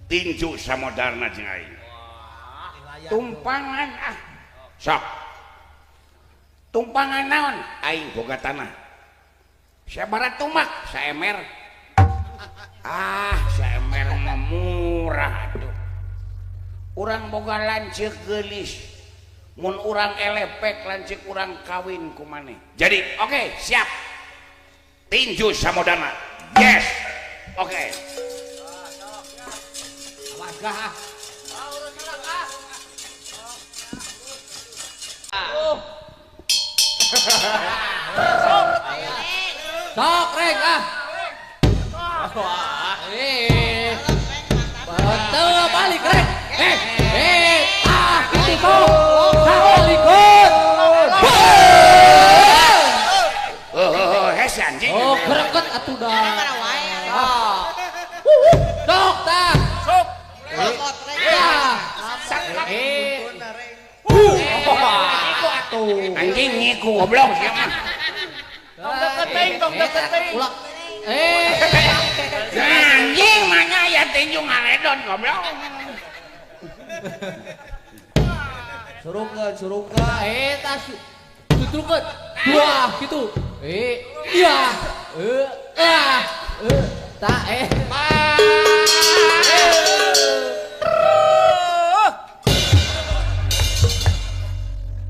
tinju samodana jeung aing tumpangan sok tumpangan naon aing boga tanah sabaraha tumak saemer saemer mah murah atuh urang boga lanceuk geulis mun urang elepek lanceuk urang kawin ku maneh jadi oke, siap tinju samodana yes oke. Wagah sok reng betul balik reng itu salikut hese anjing greget atuh dah sok tah sok anjing ngiku goblok siapa dong deketing anjing mana ya tinju ngaledon goblok surungkeun tas tutulkeun dua gitu iya tak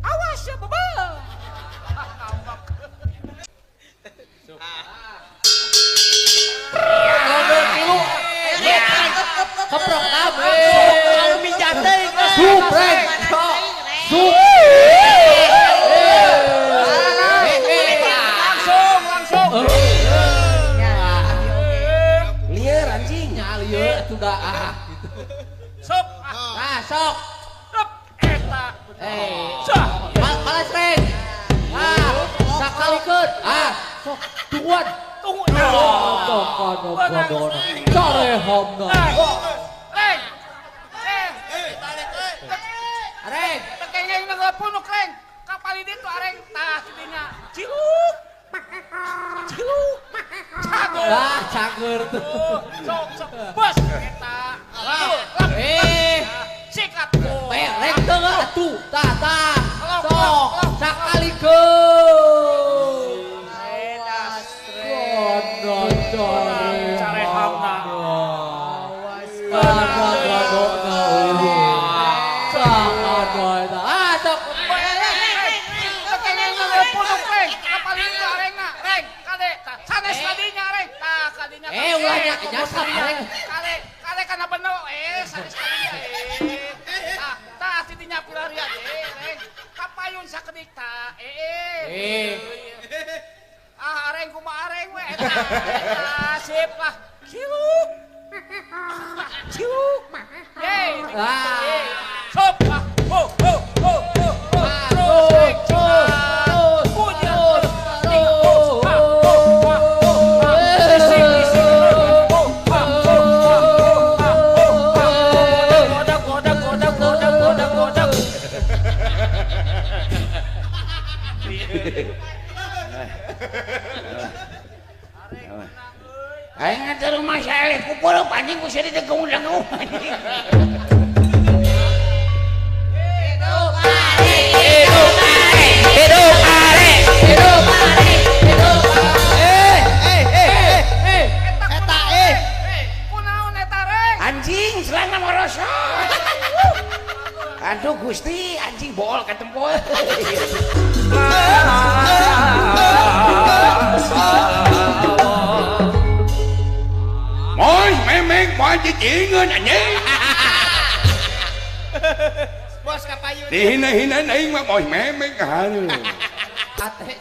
awas ya bebel keprok kabe minjat teuing supreng langsung lieur anjing lieur sudah sok eta balas reng sakalikeun sok tungguan areng tekengeng ngapunuk reng kapal ini tuh areng tah dinya ciluk cager tuh sok bos eta sikat tuh reng teu atuh tah sok sakalikeun ulahnya nyasar reng kade kana bener sanes kadinya tah titinya pilaria reng kapayun sakedik tah areng kumaha areng we eta sip lah ciluk sop aing ngatur rumah saya kupul anjing ku seri degeung-degeung anjing selana morosot aduh Gusti anjing bool katempol Moy memeng moy cicingeun anjing bos kapayun dihina-hina aing mah moy memeng kahareun ate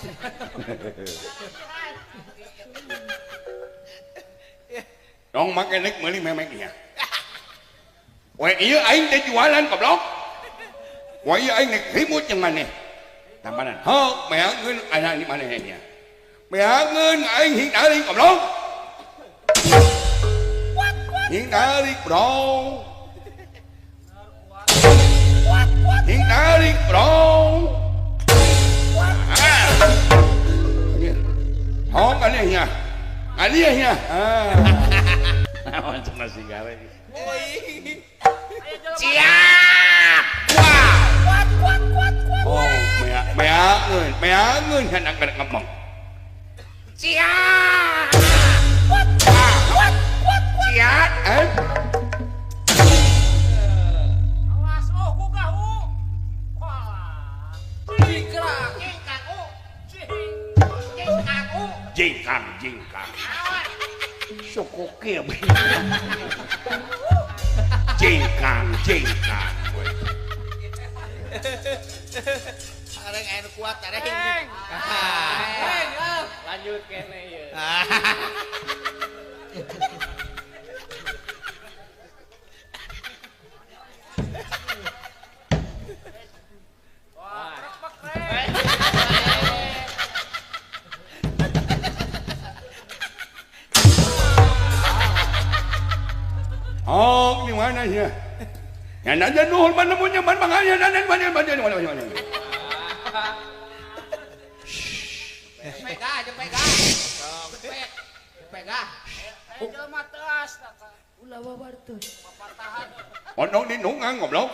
dong make nek meuli memeng ieu we ieu aing teh jualan goblok we ieu aing nek ribut jeung maneh tampanan heuh meangeun ana di maneh nya meangeun aing hindari goblok hindari bro hindari bro hong anehnya Naon cenah si gareng. Siap. Kuat. Oh, meangeun hendak ngomong. Siap. Kuat. Siap. Awas ku gahu. Wah. Jingkrak. Jingkang. Sukuki. Jingkang. Areng air kuat areng. Lanjut kene ya. Oh, di mana ya? Yang ada nuhun mana punya man manganya dan mana. Pega. Jelema teas tah. Ulah babartun. Papatahan. Ono di nungang goblok.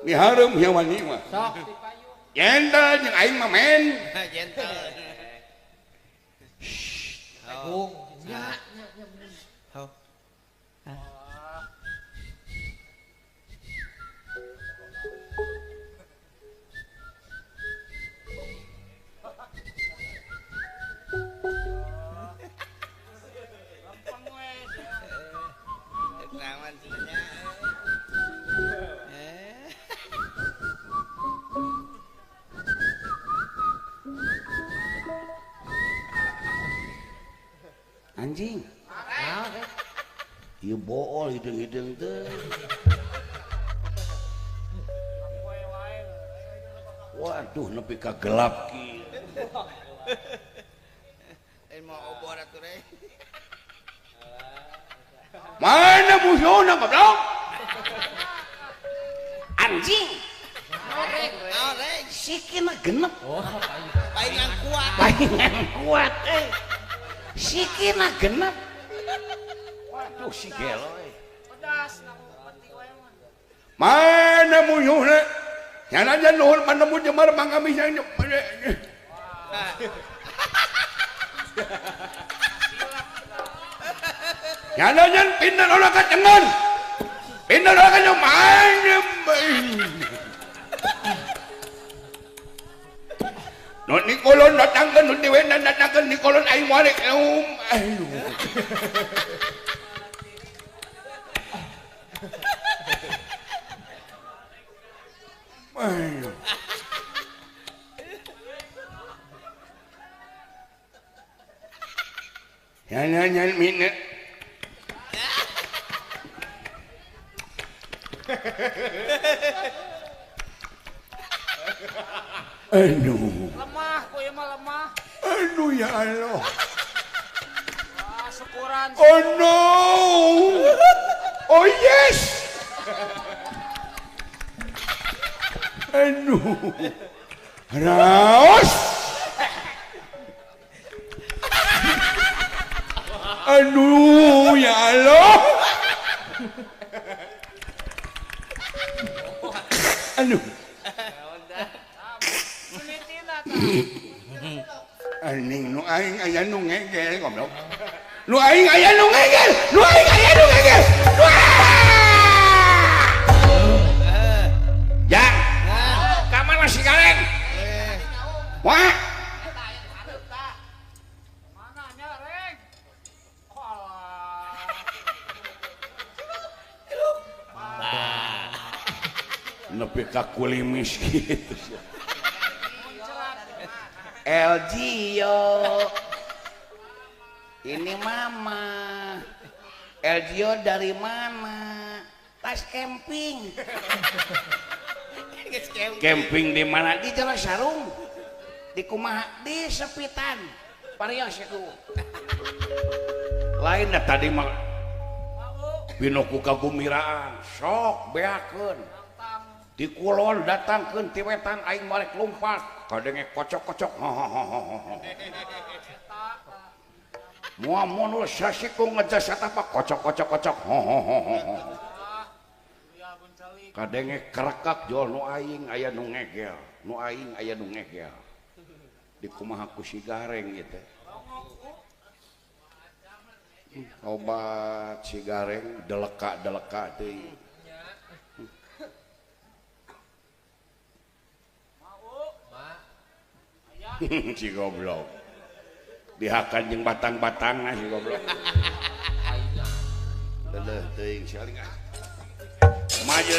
Di hareum hewan ieu mah. Sok dipayung. Yentel jeung aing mah men. Gentle. Agung. Ya. Naman sebenarnya. Anjing. Ieu bool hideung-hideung teh. Waduh nepi ka gelap kieu. Mau obor atuh re. Mana musuhna goblok? Anjing. Areng. Sikina genep. Paingan kuat. Paingan kuat Sikina genep. Waduh si gelo Pedas na pati wae mah. Mana musuhna? Yang aja nuhun manemu jemar mangami yang yang aja pindah orang ke cengen. Pindah orang ke cengen. Non Nikolon datangkan, non Diwenan datangkan, Nikolon aing balik. Yan minit. Aduh. Lemah, ku ieu mah lemah. Aduh ya Allah. Wah, syukuran. Oh no. Oh yes. Aduh. Raos. Aduh ya Allah. Aduh. Aning nu aing aya nu ngegel goblok. Nu aing aya nu ngegel. Jang. Ka mana si Galeng? Wah. Mana nya reng? Nepi ka kulimis gitu. Elgio, ini mama. Elgio dari mana? Tas camping. Camping di mana? Di Jalan Sarung. Di kumaha? Di Sepitan. Parios itu. Lain dah tadi mah. Binoku kagumiraan. Sok beakeun. Di kulon datangkeun ti wetan aing balik lompat. Kadenge kocok-kocok. Mua munul sasiku ngejas eta apa kocok ho ho ho ho. Ya bencalik. Kadenge kerekak jual nu aing aya nu ngegel, nu aing aya nu ngegel. Di kumaha ku si gareng gitu. Obat si gareng deleka teuing. Si goblok. Dihakan jeung batang-batangna si goblok. Leuleuh teuing si aling. Maju